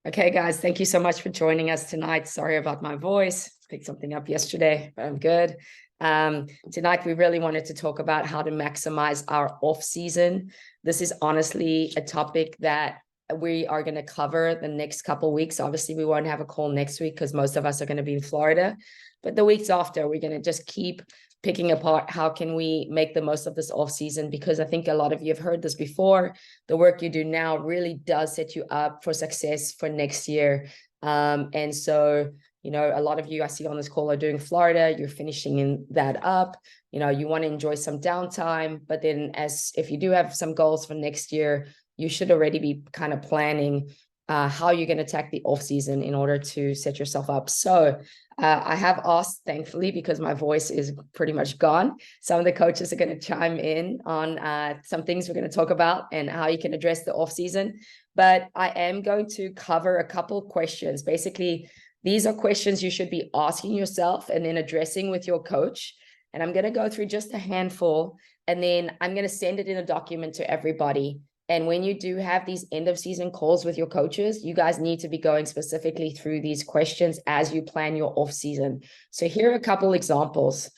Okay, guys, thank you so much for joining us tonight. Sorry about my voice. Picked something up yesterday, but I'm good. Tonight, we really wanted to talk about how to maximize our off season. This is honestly a topic that we are going to cover the next couple of weeks. Obviously, we won't have a call next week because most of us are going to be in Florida. But the weeks after, we're going to just keep picking apart how can we make the most of this off season, because I think a lot of you have heard this before. The work you do now really does set you up for success for next year. And so, you know, a lot of you I see on this call are doing Florida, you're finishing in that up, you know, you want to enjoy some downtime, but then if you do have some goals for next year, you should already be kind of planning how you're going to attack the off season in order to set yourself up. So I have asked, thankfully, because my voice is pretty much gone, some of the coaches are going to chime in on some things we're going to talk about and how you can address the off season. But I am going to cover a couple of questions. Basically, these are questions you should be asking yourself and then addressing with your coach. And I'm going to go through just a handful, and then I'm going to send it in a document to everybody. And when you do have these end of season calls with your coaches, you guys need to be going specifically through these questions as you plan your off season. So here are a couple examples.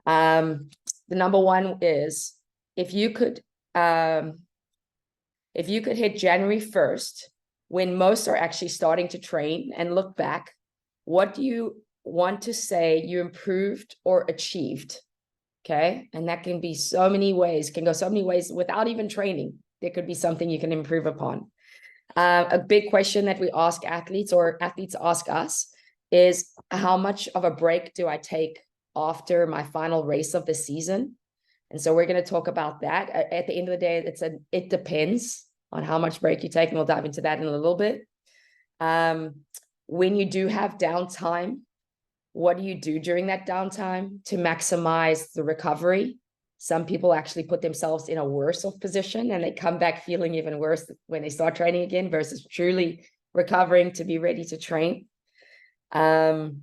The number one is if you could hit January 1st, when most are actually starting to train, and look back, what do you want to say you improved or achieved? Okay. And that can be so many ways, can go so many ways without even training. There could be something you can improve upon. A big question that we ask athletes, or athletes ask us, is how much of a break do I take after my final race of the season? And so we're going to talk about that. At the end of the day, it depends on how much break you take, and we'll dive into that in a little bit. When you do have downtime, what do you do during that downtime to maximize the recovery? Some people actually put themselves in a worse off position, and they come back feeling even worse when they start training again versus truly recovering to be ready to train. Let's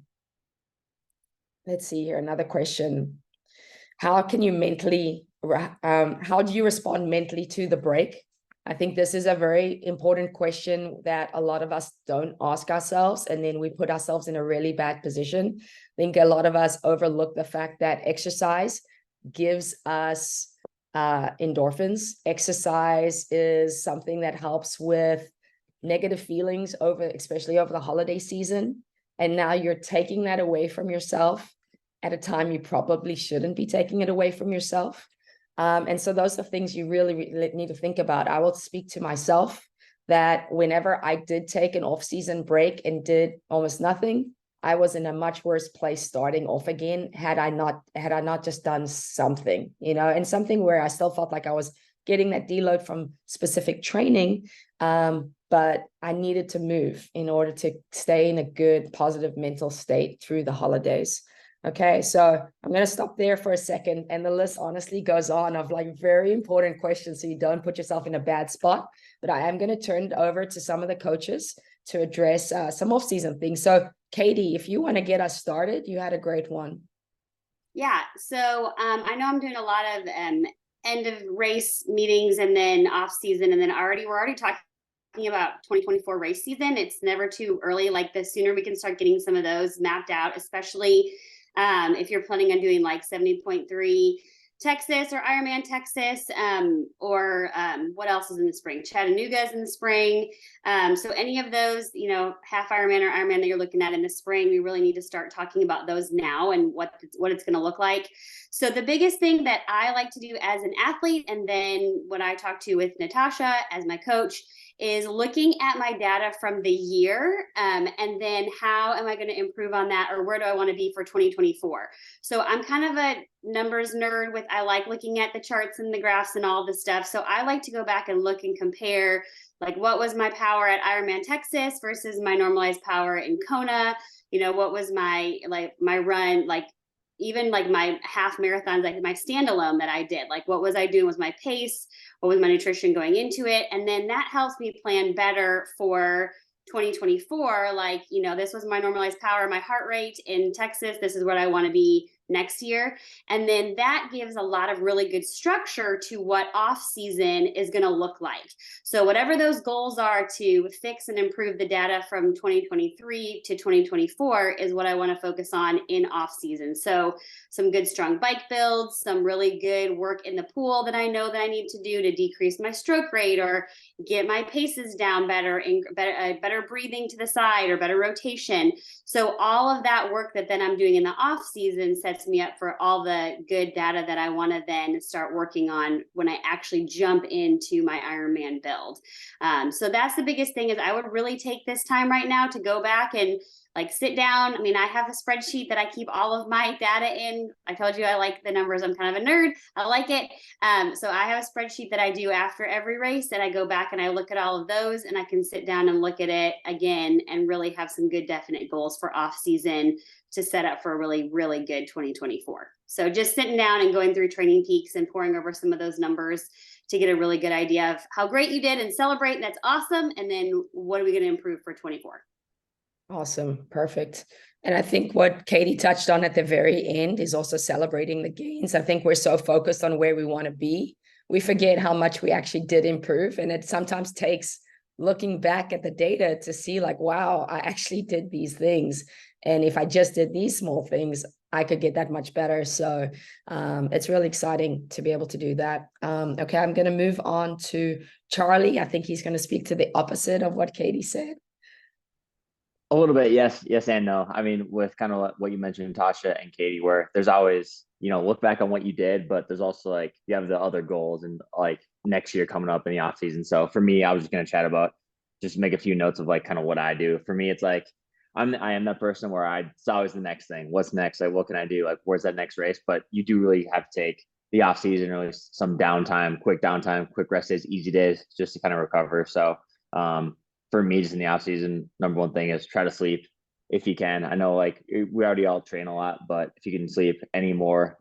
see here. Another question. How do you respond mentally to the break? I think this is a very important question that a lot of us don't ask ourselves, and then we put ourselves in a really bad position. I think a lot of us overlook the fact that exercise gives us endorphins. Exercise is something that helps with negative feelings especially over the holiday season. And now you're taking that away from yourself at a time you probably shouldn't be taking it away from yourself. And so those are things you really need to think about. I will speak to myself that whenever I did take an off-season break and did almost nothing, I was in a much worse place starting off again had I not just done something, you know, and something where I still felt like I was getting that deload from specific training, but I needed to move in order to stay in a good, positive mental state through the holidays. Okay, so I'm going to stop there for a second, and the list honestly goes on of like very important questions so you don't put yourself in a bad spot, but I am going to turn it over to some of the coaches to address some off-season things. So Katie, if you want to get us started, you had a great one. Yeah. So I know I'm doing a lot of end of race meetings and then off season. And then we're already talking about 2024 race season. It's never too early. Like the sooner we can start getting some of those mapped out, especially if you're planning on doing like 70.3 Texas or Ironman Texas, or what else is in the spring? Chattanooga is in the spring. So any of those, you know, half Ironman or Ironman that you're looking at in the spring, we really need to start talking about those now and what it's going to look like. So the biggest thing that I like to do as an athlete, and then what I talk to with Natasha as my coach, is looking at my data from the year, and then how am I going to improve on that, or where do I want to be for 2024? So I'm kind of a numbers nerd I like looking at the charts and the graphs and all the stuff. So I like to go back and look and compare, like what was my power at Ironman Texas versus my normalized power in Kona? You know, what was my run, like even like my half marathons, like my standalone that I did, like what was I doing? Was my pace? What was my nutrition going into it? And then that helps me plan better for 2024. Like, you know, this was my normalized power, my heart rate in Texas. This is what I want to be next year. And then that gives a lot of really good structure to what off season is going to look like. So whatever those goals are to fix and improve the data from 2023 to 2024 is what I want to focus on in off season. So some good strong bike builds, some really good work in the pool that I know that I need to do to decrease my stroke rate or get my paces down better, and better breathing to the side or better rotation. So all of that work that then I'm doing in the off season sets me up for all the good data that I want to then start working on when I actually jump into my Ironman build. So that's the biggest thing, is I would really take this time right now to go back and like sit down. I mean, I have a spreadsheet that I keep all of my data in. I told you I like the numbers. I'm kind of a nerd. I like it. So I have a spreadsheet that I do after every race, and I go back and I look at all of those, and I can sit down and look at it again and really have some good definite goals for off season to set up for a really, really good 2024. So just sitting down and going through Training Peaks and pouring over some of those numbers to get a really good idea of how great you did and celebrate. And that's awesome. And then what are we going to improve for 24? Awesome. Perfect. And I think what Katie touched on at the very end is also celebrating the gains. I think we're so focused on where we want to be, we forget how much we actually did improve. And it sometimes takes looking back at the data to see like, wow, I actually did these things. And if I just did these small things, I could get that much better. So it's really exciting to be able to do that. Okay, I'm going to move on to Charlie. I think he's going to speak to the opposite of what Katie said. A little bit, yes and no. I mean, with kind of what you mentioned, Tasha and Katie, where there's always, look back on what you did, but there's also like you have the other goals and like next year coming up in the off season. So for me, I was just going to chat about, just make a few notes of like kind of what I do. For me, it's like I am that person where it's always the next thing. What's next? Like, what can I do? Like, where's that next race? But you do really have to take the off season, really some downtime, quick rest days, easy days, just to kind of recover. So for me, just in the off season, number one thing is try to sleep if you can. I know like we already all train a lot, but if you can sleep any more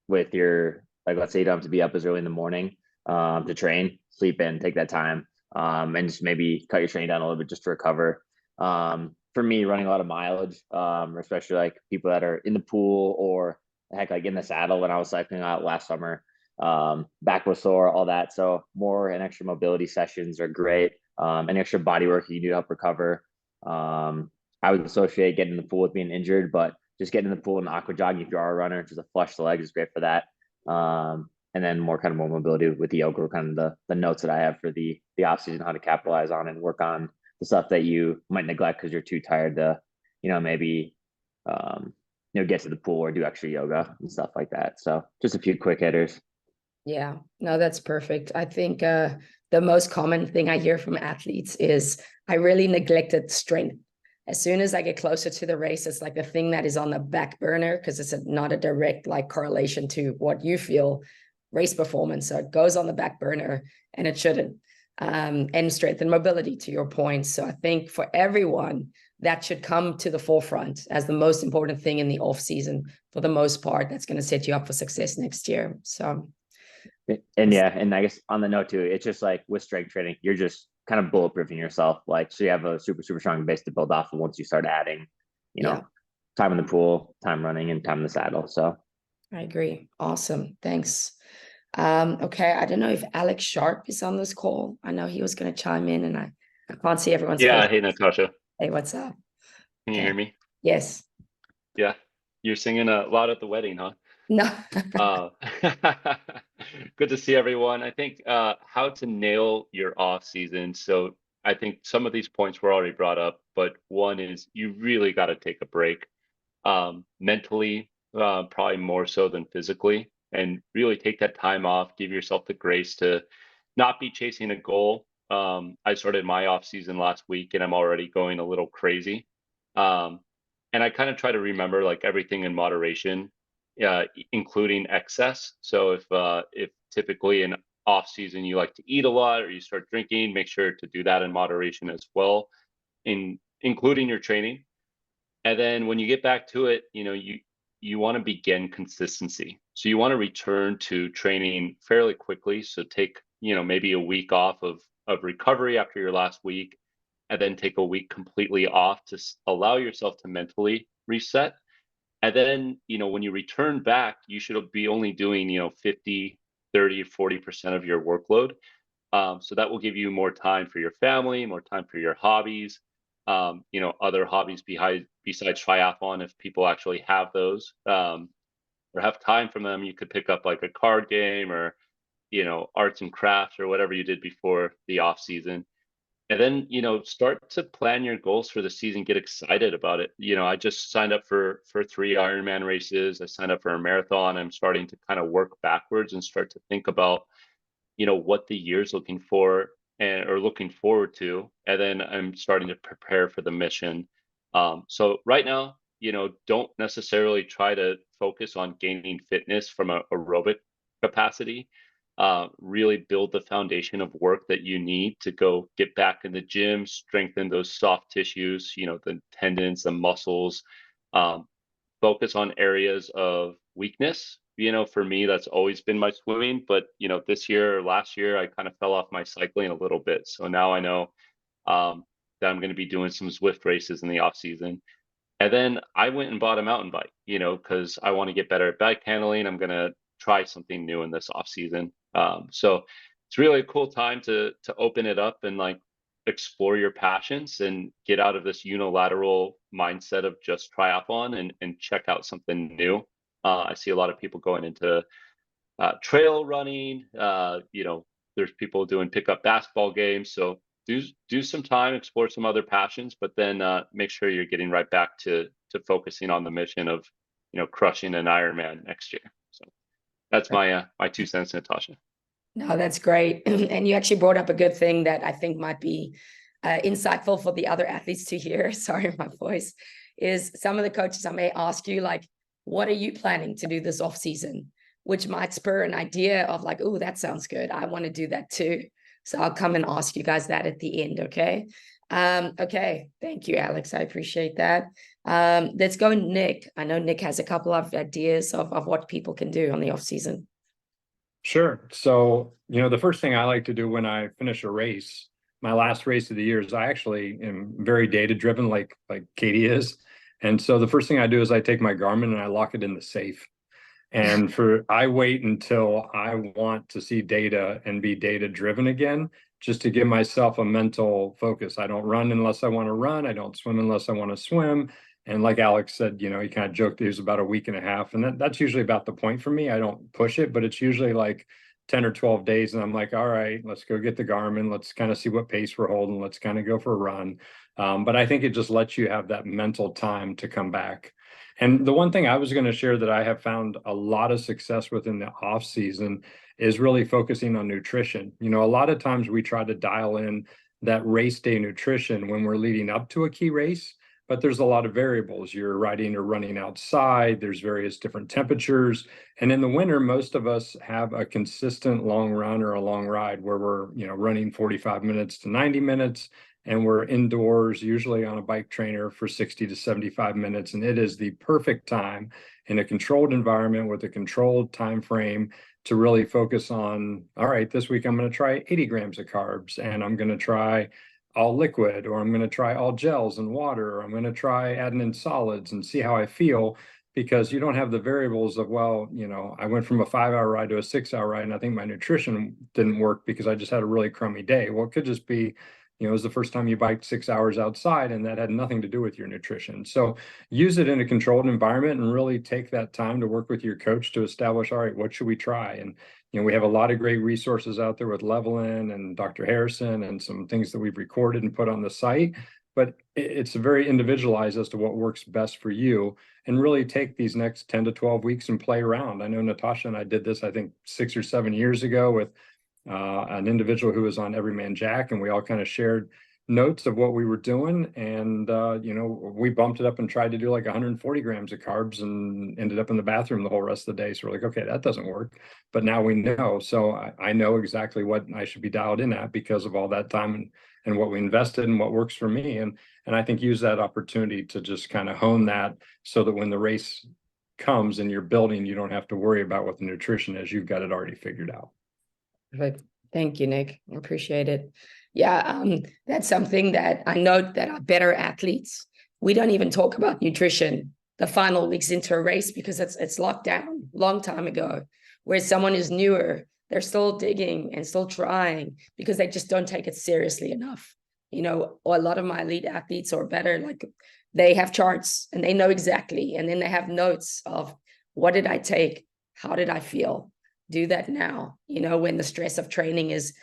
with your, like, let's say you don't have to be up as early in the morning to train, sleep in, take that time and just maybe cut your training down a little bit just to recover. For me, running a lot of mileage, especially like people that are in the pool or heck, like in the saddle when I was cycling out last summer, back was sore, all that. So more and extra mobility sessions are great. And extra body work you do to help recover. I would associate getting in the pool with being injured, but just getting in the pool and aqua jogging if you are a runner, just a flush the legs is great for that. And then more mobility with the yoga, kind of the notes that I have for the off season, how to capitalize on and work on the stuff that you might neglect because you're too tired to, maybe get to the pool or do extra yoga and stuff like that. So just a few quick hitters. Yeah, no, that's perfect. I think the most common thing I hear from athletes is I really neglected strength. As soon as I get closer to the race, it's like the thing that is on the back burner because it's not a direct like correlation to what you feel race performance. So it goes on the back burner and it shouldn't. And strength and mobility, to your point. So I think for everyone, that should come to the forefront as the most important thing in the off season for the most part. That's going to set you up for success next year. So. And yeah, and I guess on the note too, it's just like with strength training, you're just kind of bulletproofing yourself. Like, so you have a super, super strong base to build off of once you start adding, time in the pool, time running, and time in the saddle. So I agree. Awesome. Thanks. Okay. I don't know if Alex Sharp is on this call. I know he was going to chime in and I can't see everyone's Yeah. face. Hey, Natasha. Hey, what's up? Can you hear me? Yes. Yeah. You're singing a lot at the wedding, huh? No. Good to see everyone. I think how to nail your off season. So I think some of these points were already brought up, but one is you really got to take a break mentally, probably more so than physically, and really take that time off. Give yourself the grace to not be chasing a goal. I started my off season last week and I'm already going a little crazy. And I kind of try to remember like everything in moderation, including excess. So if typically in off season you like to eat a lot or you start drinking, make sure to do that in moderation as well, including your training. And then when you get back to it, you want to begin consistency. So you want to return to training fairly quickly. So take maybe a week off of recovery after your last week, and then take a week completely off to allow yourself to mentally reset. And then, when you return back, you should be only doing, 50, 30, 40% of your workload. So that will give you more time for your family, more time for your hobbies, other hobbies besides triathlon, if people actually have those, or have time from them. You could pick up like a card game or, arts and crafts or whatever you did before the off season. And then, start to plan your goals for the season, get excited about it. I just signed up for 3 Ironman races. I signed up for a marathon. I'm starting to kind of work backwards and start to think about, what the year's looking for or looking forward to. And then I'm starting to prepare for the mission. So right now, don't necessarily try to focus on gaining fitness from a aerobic capacity. Really build the foundation of work that you need to go get back in the gym, strengthen those soft tissues, the tendons, the muscles, focus on areas of weakness. For me, that's always been my swimming, but this year or last year, I kind of fell off my cycling a little bit. So now I know that I'm going to be doing some Zwift races in the off season. And then I went and bought a mountain bike, because I want to get better at bike handling. I'm going to try something new in this off season. So it's really a cool time to open it up and like explore your passions and get out of this unilateral mindset of just triathlon and check out something new. I see a lot of people going into trail running. There's people doing pickup basketball games. So do some time, explore some other passions, but then make sure you're getting right back to focusing on the mission of crushing an Ironman next year. So that's my 2 cents, Natasha. No, that's great. And you actually brought up a good thing that I think might be insightful for the other athletes to hear. Sorry, my voice is some of the coaches I may ask you, like, what are you planning to do this off season? Which might spur an idea of like, oh, that sounds good. I want to do that too. So I'll come and ask you guys that at the end. Okay. Okay. Thank you, Alex. I appreciate that. Let's go, Nick. I know Nick has a couple of ideas of what people can do on the off season. Sure. So, the first thing I like to do when I finish a race, my last race of the year, is I actually am very data driven, like Katie is. And so the first thing I do is I take my Garmin and I lock it in the safe. And I wait until I want to see data and be data driven again, just to give myself a mental focus. I don't run unless I want to run. I don't swim unless I want to swim. And like Alex said, he kind of joked it was about a week and a half. And that's usually about the point for me. I don't push it, but it's usually like 10 or 12 days. And I'm like, all right, let's go get the Garmin. Let's kind of see what pace we're holding. Let's kind of go for a run. But I think it just lets you have that mental time to come back. And the one thing I was going to share that I have found a lot of success with in the off season is really focusing on nutrition. A lot of times we try to dial in that race day nutrition when we're leading up to a key race, but there's a lot of variables. You're riding or running outside. There's various different temperatures. And in the winter, most of us have a consistent long run or a long ride where we're, running 45 minutes to 90 minutes. And we're indoors, usually on a bike trainer for 60 to 75 minutes. And it is the perfect time in a controlled environment with a controlled time frame to really focus on, all right, this week I'm going to try 80 grams of carbs, and I'm going to try all liquid, or I'm going to try all gels and water, or I'm going to try adding in solids and see how I feel, because you don't have the variables of, well, I went from a 5-hour ride to a 6-hour ride, and I think my nutrition didn't work because I just had a really crummy day. Well, it could just be, it was the first time you biked 6 hours outside, and that had nothing to do with your nutrition. So use it in a controlled environment and really take that time to work with your coach to establish, all right, what should we try? And, we have a lot of great resources out there with Levelin and Dr. Harrison and some things that we've recorded and put on the site, but it's very individualized as to what works best for you, and really take these next 10 to 12 weeks and play around. I know Natasha and I did this, I think 6 or 7 years ago with an individual who was on Everyman Jack, and we all kind of shared notes of what we were doing. And, we bumped it up and tried to do like 140 grams of carbs and ended up in the bathroom the whole rest of the day. So we're like, okay, that doesn't work. But now we know. So I know exactly what I should be dialed in at because of all that time and what we invested and what works for me. And I think use that opportunity to just kind of hone that so that when the race comes and you're building, you don't have to worry about what the nutrition is. You've got it already figured out. Perfect. Thank you, Nick. I appreciate it. Yeah, that's something that I know that our better athletes, we don't even talk about nutrition the final weeks into a race because it's locked down long time ago. Whereas someone who's newer, they're still digging and still trying because they just don't take it seriously enough. You know, or a lot of my elite athletes or better, like they have charts and they know exactly. And then they have notes of what did I take? How did I feel? Do that now, you know, when the stress of training is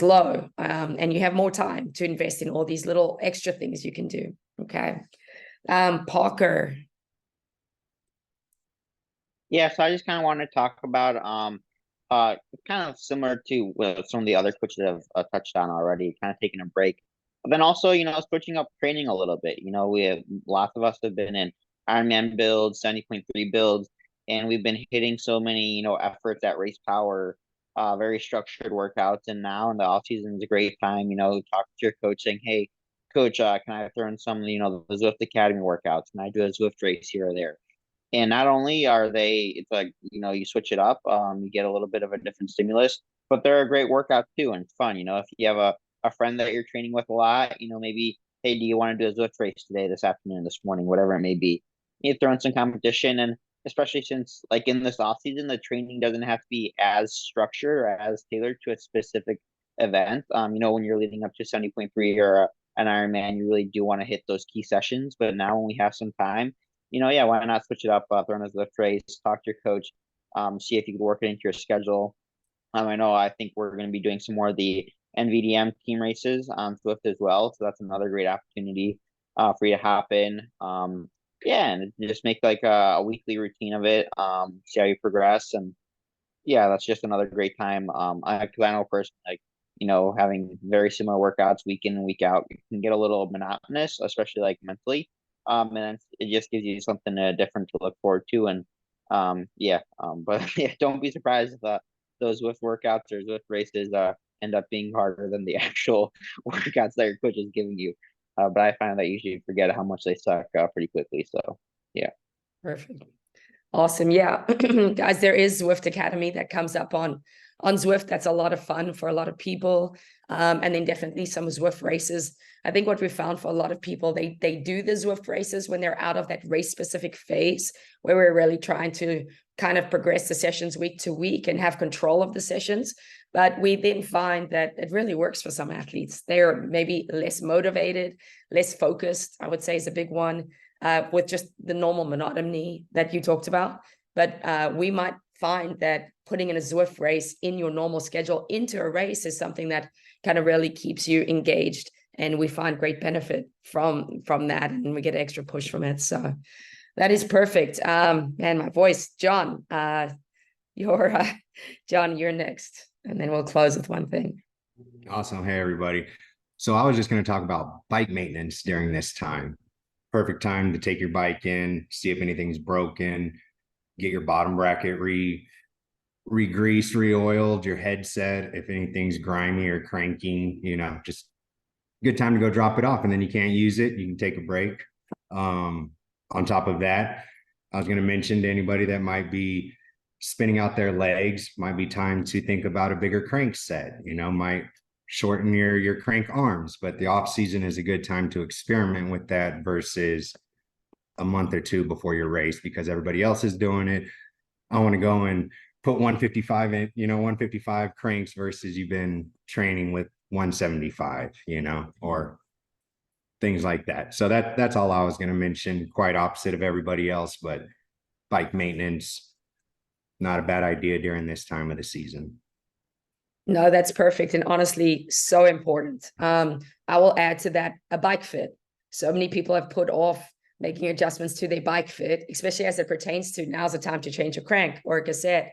low, and you have more time to invest in all these little extra things you can do. Okay. Parker. Yeah, so I just kind of want to talk about kind of similar to what some of the other coaches have touched on already, kind of taking a break. But then also, you know, switching up training a little bit. You know, we have lots of us have been in Ironman builds, 70.3 builds, and we've been hitting so many, you know, efforts at race power, very structured workouts. And now in the off season is a great time, you know, talk to your coach saying, hey, coach, can I throw in some, you know, the Zwift Academy workouts? Can I do a Zwift race here or there? And not only are they, it's like, you know, you switch it up, you get a little bit of a different stimulus, but they're a great workout too, and it's fun. You know, if you have a friend that you're training with a lot, you know, maybe, hey, do you want to do a Zwift race today, this afternoon, this morning, whatever it may be. You throw in some competition, and especially since like in this off season, the training doesn't have to be as structured or as tailored to a specific event. You know, when you're leading up to 70.3 or an Ironman, you really do want to hit those key sessions. But now when we have some time, you know, yeah, why not switch it up, throw in a Zwift race, talk to your coach, see if you can work it into your schedule. I think we're going to be doing some more of the NVDM team races on Zwift as well. So that's another great opportunity for you to hop in. Yeah, and just make like a weekly routine of it, see how you progress. And yeah, that's just another great time. Cause I know personally, like, you know, having very similar workouts week in and week out, it can get a little monotonous, especially like mentally. And it just gives you something different to look forward to. And but yeah, don't be surprised if those Zwift workouts or Zwift races end up being harder than the actual workouts that your coach is giving you. But I find that you usually forget how much they suck pretty quickly. So yeah. Perfect. Awesome. Yeah. Guys, there is Zwift Academy that comes up on Zwift. That's a lot of fun for a lot of people. And then definitely some Zwift races. I think what we found for a lot of people, they do the Zwift races when they're out of that race specific phase where we're really trying to kind of progress the sessions week to week and have control of the sessions. But we then find that it really works for some athletes. They're maybe less motivated, less focused, I would say is a big one, with just the normal monotony that you talked about. But we might find that putting in a Zwift race in your normal schedule into a race is something that kind of really keeps you engaged. And we find great benefit from that, and we get an extra push from it. So that is perfect. Man, my voice, John, you're next. And then we'll close with one thing. Awesome. Hey, everybody. So I was just going to talk about bike maintenance during this time. Perfect time to take your bike in, see if anything's broken, get your bottom bracket re-greased, re-oiled, your headset, if anything's grimy or cranking, you know, just good time to go drop it off. And then you can't use it, you can take a break. On top of that, I was going to mention to anybody that might be spinning out their legs, might be time to think about a bigger crank set, you know, might shorten your crank arms, but the off season is a good time to experiment with that versus a month or two before your race, because everybody else is doing it. I want to go and put 155 in, you know, 155 cranks versus you've been training with 175, you know, or things like that. So that's all I was going to mention. Quite opposite of everybody else, but bike maintenance, not a bad idea during this time of the season. No, that's perfect. And honestly, so important. I will add to that a bike fit. So many people have put off making adjustments to their bike fit, especially as it pertains to now's the time to change a crank or a cassette.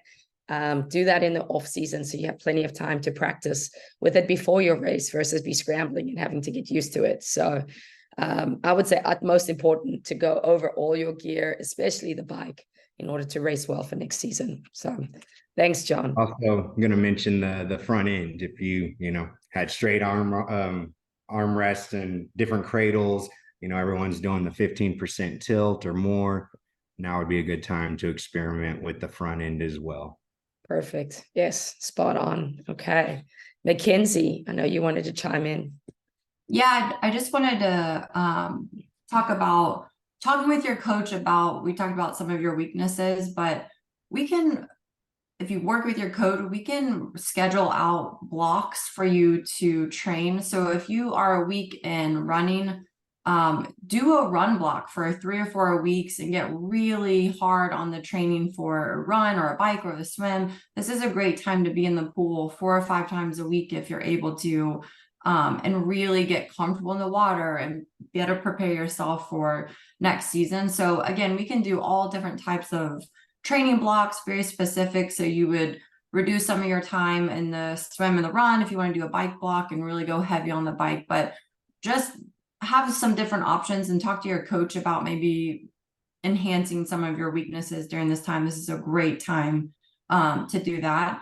Do that in the off season, so you have plenty of time to practice with it before your race versus be scrambling and having to get used to it. So I would say utmost important to go over all your gear, especially the bike, in order to race well for next season. So thanks, John. Also, I'm going to mention the front end. If you had straight armrests and different cradles, everyone's doing the 15% tilt or more. Now would be a good time to experiment with the front end as well. Perfect. Yes, spot on. Okay. Mackenzie, I know you wanted to chime in. Yeah, I just wanted to talk about talking with your coach about, we talked about some of your weaknesses, but we can, if you work with your coach, we can schedule out blocks for you to train. So if you are a week in running, do a run block for 3 or 4 weeks and get really hard on the training for a run or a bike or the swim. This is a great time to be in the pool 4 or 5 times a week if you're able to, and really get comfortable in the water and better prepare yourself for next season. So again, we can do all different types of training blocks, very specific. So you would reduce some of your time in the swim and the run if you want to do a bike block and really go heavy on the bike, but just have some different options and talk to your coach about maybe enhancing some of your weaknesses during this time. This is a great time to do that.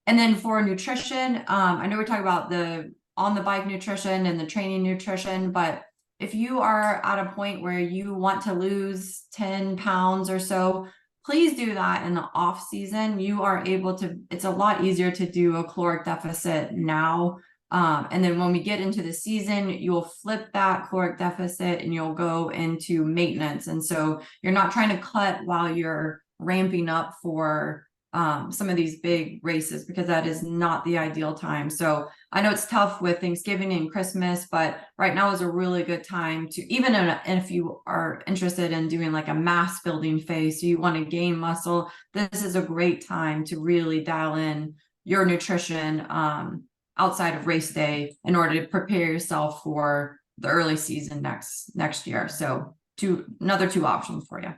And then for nutrition, I know we're talking about the on the bike nutrition and the training nutrition, but if you are at a point where you want to lose 10 pounds or so, please do that in the off season. You are able to, it's a lot easier to do a caloric deficit now. And then when we get into the season, you'll flip that caloric deficit and you'll go into maintenance. And so you're not trying to cut while you're ramping up for some of these big races, because that is not the ideal time. So I know it's tough with Thanksgiving and Christmas, but right now is a really good time to, even if you are interested in doing like a mass building phase, so you want to gain muscle, this is a great time to really dial in your nutrition outside of race day in order to prepare yourself for the early season next year. So another 2 options for you.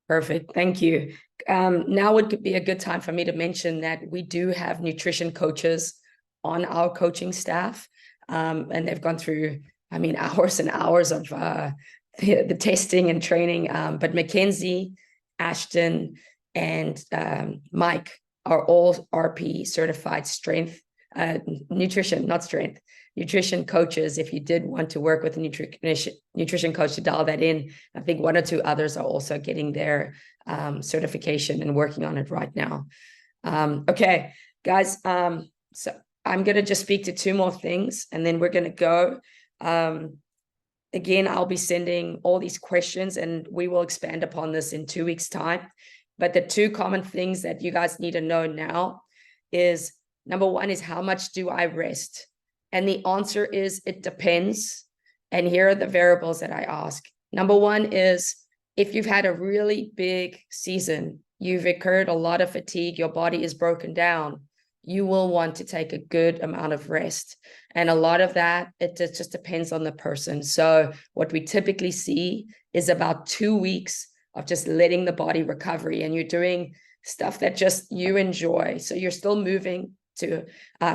Perfect. Thank you. Now would be a good time for me to mention that we do have nutrition coaches on our coaching staff. And they've gone through, I mean, hours and hours of the testing and training. But Mackenzie, Ashton, and Mike are all RP certified nutrition coaches. If you did want to work with a nutrition coach to dial that in, I think 1 or 2 others are also getting their certification and working on it right now. Okay, guys, so I'm going to just speak to 2 more things and then we're going to go. Again, I'll be sending all these questions and we will expand upon this in 2 weeks' time. But the 2 common things that you guys need to know now is, number 1 is, how much do I rest? And the answer is, it depends. And here are the variables that I ask. Number 1 is, if you've had a really big season, you've incurred a lot of fatigue, your body is broken down, you will want to take a good amount of rest. And a lot of that, it just depends on the person. So what we typically see is about 2 weeks of just letting the body recovery, and you're doing stuff that just you enjoy. So you're still moving to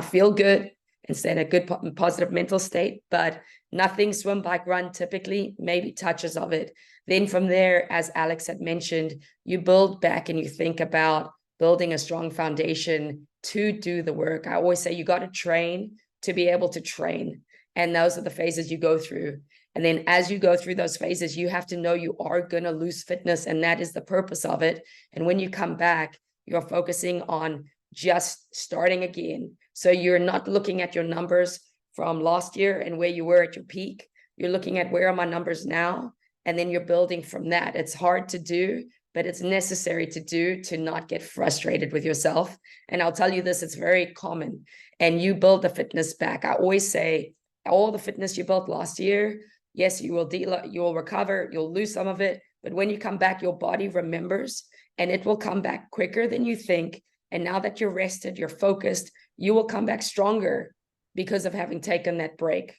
feel good and stay in a good positive mental state, but nothing swim, bike, run, typically, maybe touches of it. Then from there, as Alex had mentioned, you build back and you think about building a strong foundation to do the work. I always say you got to train to be able to train. And those are the phases you go through. And then as you go through those phases, you have to know you are going to lose fitness, and that is the purpose of it. And when you come back, you're focusing on just starting again. So you're not looking at your numbers from last year and where you were at your peak. You're looking at, where are my numbers now? And then you're building from that. It's hard to do, but it's necessary to do to not get frustrated with yourself. And I'll tell you this, it's very common. And you build the fitness back. I always say, all the fitness you built last year, yes, you will recover, you'll lose some of it, but when you come back, your body remembers, and it will come back quicker than you think. And now that you're rested, you're focused, you will come back stronger because of having taken that break.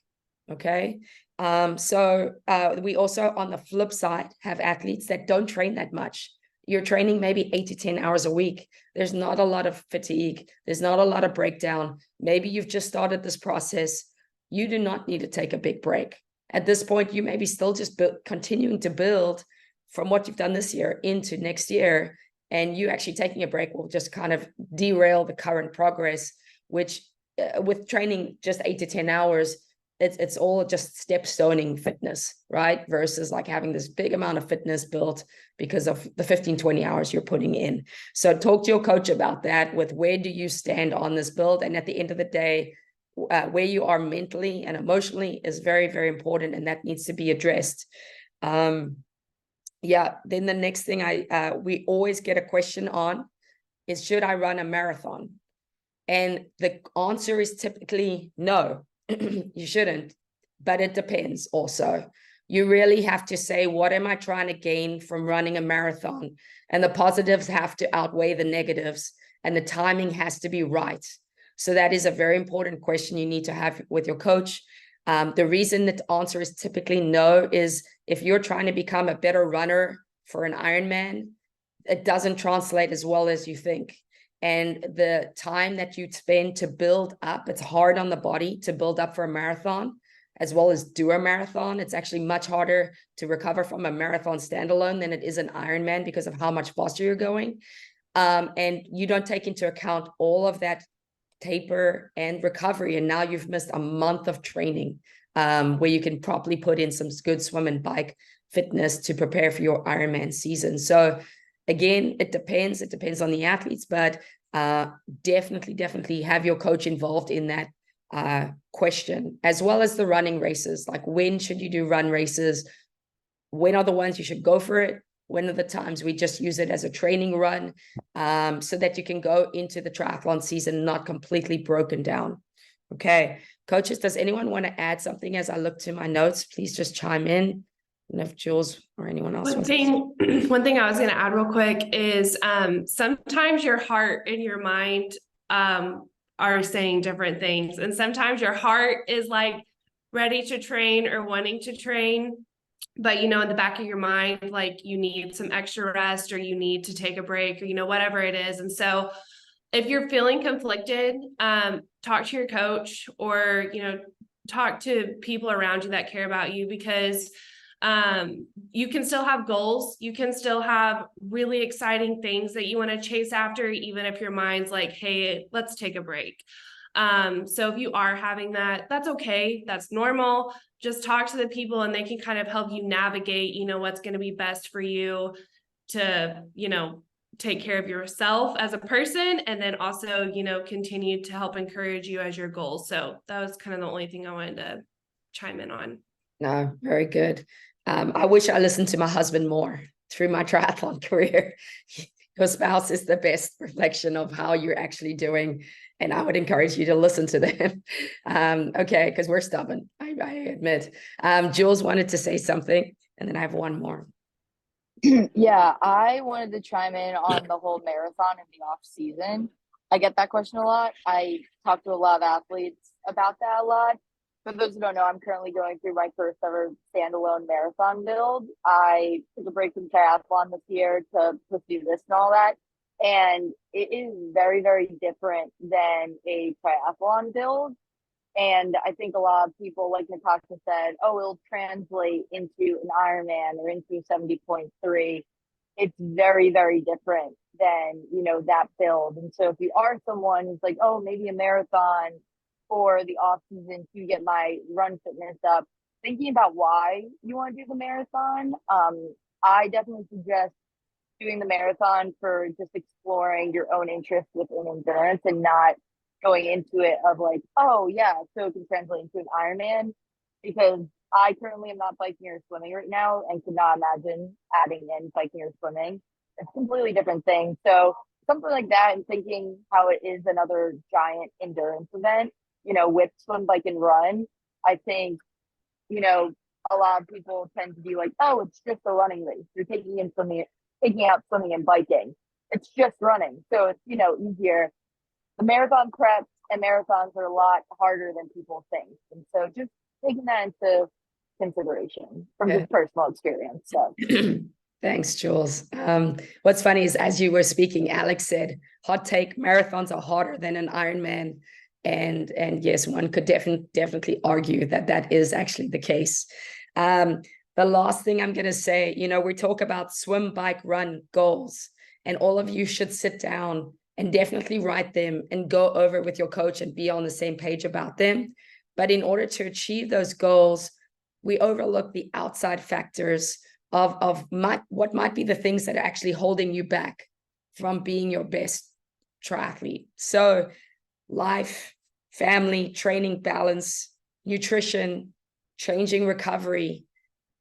Okay. So we also, on the flip side, have athletes that don't train that much. You're training maybe 8 to 10 hours a week. There's not a lot of fatigue. There's not a lot of breakdown. Maybe you've just started this process. You do not need to take a big break. At this point, you may be still just continuing to build from what you've done this year into next year. And you actually taking a break will just kind of derail the current progress, which with training just 8 to 10 hours, it's all just step stoning fitness, right? Versus like having this big amount of fitness built because of the 15, 20 hours you're putting in. So talk to your coach about that, with where do you stand on this build? And at the end of the day, where you are mentally and emotionally is very, very important, and that needs to be addressed. Yeah, then the next thing we always get a question on is, should I run a marathon? And the answer is typically no, you shouldn't, but it depends also. You really have to say, what am I trying to gain from running a marathon? And the positives have to outweigh the negatives, and the timing has to be right. So that is a very important question you need to have with your coach. The reason that the answer is typically no is if you're trying to become a better runner for an Ironman, it doesn't translate as well as you think. And the time that you spend to build up, it's hard on the body to build up for a marathon as well as do a marathon. It's actually much harder to recover from a marathon standalone than it is an Ironman because of how much faster you're going. And you don't take into account all of that taper and recovery. And now you've missed a month of training where you can properly put in some good swim and bike fitness to prepare for your Ironman season. So again, it depends on the athletes, but definitely have your coach involved in that question, as well as the running races. Like, when should you do run races? When are the ones you should go for it? When are the times we just use it as a training run, so that you can go into the triathlon season not completely broken down? Okay, coaches, does anyone want to add something as I look to my notes? Please just chime in. And if Jules or anyone else one thing I was going to add real quick is sometimes your heart and your mind are saying different things, and sometimes your heart is like ready to train or wanting to train, but in the back of your mind, like, you need some extra rest, or you need to take a break, or whatever it is. And so if you're feeling conflicted, talk to your coach, or talk to people around you that care about you, because you can still have goals. You can still have really exciting things that you want to chase after, even if your mind's like, hey, let's take a break. So if you are having that, that's okay. That's normal. Just talk to the people, and they can kind of help you navigate, what's going to be best for you to, take care of yourself as a person, and then also, continue to help encourage you as your goals. So that was kind of the only thing I wanted to chime in on. No, very good. I wish I listened to my husband more through my triathlon career. Your spouse is the best reflection of how you're actually doing, and I would encourage you to listen to them. Okay, because we're stubborn, I admit. Jules wanted to say something, and then I have one more. Yeah, I wanted to chime in on the whole marathon in the off season. I get that question a lot. I talk to a lot of athletes about that a lot. For those who don't know, I'm currently going through my first ever standalone marathon build. I took a break from triathlon this year to pursue this and all that. And it is very, very different than a triathlon build. And I think a lot of people, like Natasha said, oh, it'll translate into an Ironman or into 70.3. It's very, very different than, that build. And so if you are someone who's like, oh, maybe a marathon for the off season to get my run fitness up, thinking about why you want to do the marathon, I definitely suggest doing the marathon for just exploring your own interest within endurance, and not going into it of like, oh yeah, so it can translate into an Ironman, because I currently am not biking or swimming right now, and could not imagine adding in biking or swimming. It's a completely different thing. So something like that, and thinking how it is another giant endurance event, with swim, bike, and run. I think, a lot of people tend to be like, oh, it's just a running race. You're taking out swimming and biking. It's just running. So it's, easier. The marathon preps and marathons are a lot harder than people think. And so just taking that into consideration from just personal experience. So Thanks, Jules. What's funny is, as you were speaking, Alex said, hot take, marathons are harder than an Ironman. And yes, one could definitely argue that is actually the case. The last thing I'm going to say, we talk about swim, bike, run goals, and all of you should sit down and definitely write them and go over with your coach and be on the same page about them. But in order to achieve those goals, we overlook the outside factors of what might be the things that are actually holding you back from being your best triathlete. So life, family, training balance, nutrition, changing recovery,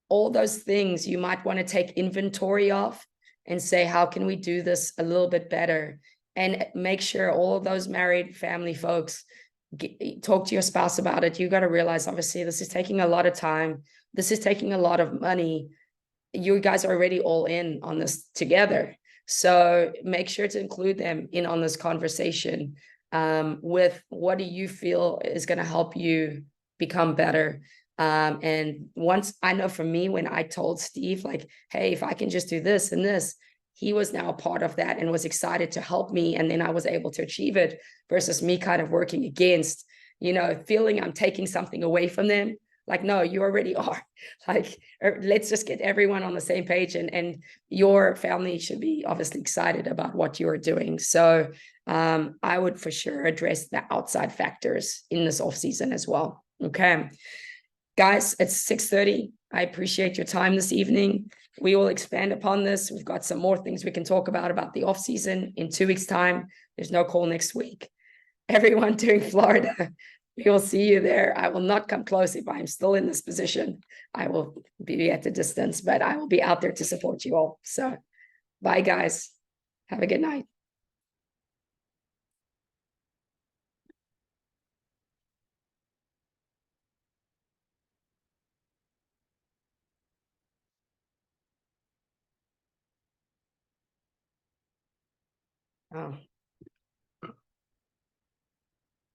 all those things you might want to take inventory of and say, how can we do this a little bit better? And make sure all of those married family folks talk to your spouse about it. You got to realize, obviously, this is taking a lot of time. This is taking a lot of money. You guys are already all in on this together. So make sure to include them in on this conversation with what do you feel is going to help you become better. And once, I know for me, when I told Steve, like, hey, if I can just do this and this, he was now a part of that and was excited to help me. And then I was able to achieve it versus me kind of working against, feeling I'm taking something away from them. Like, no, you already are. Like, let's just get everyone on the same page, and your family should be obviously excited about what you're doing. So I would for sure address the outside factors in this off season as well. Okay, guys, it's 6:30. I appreciate your time this evening. We will expand upon this. We've got some more things we can talk about the off season in 2 weeks' time. There's no call next week. Everyone doing Florida, we will see you there. I will not come close if I'm still in this position. I will be at a distance, but I will be out there to support you all. So bye, guys. Have a good night.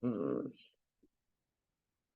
Oh.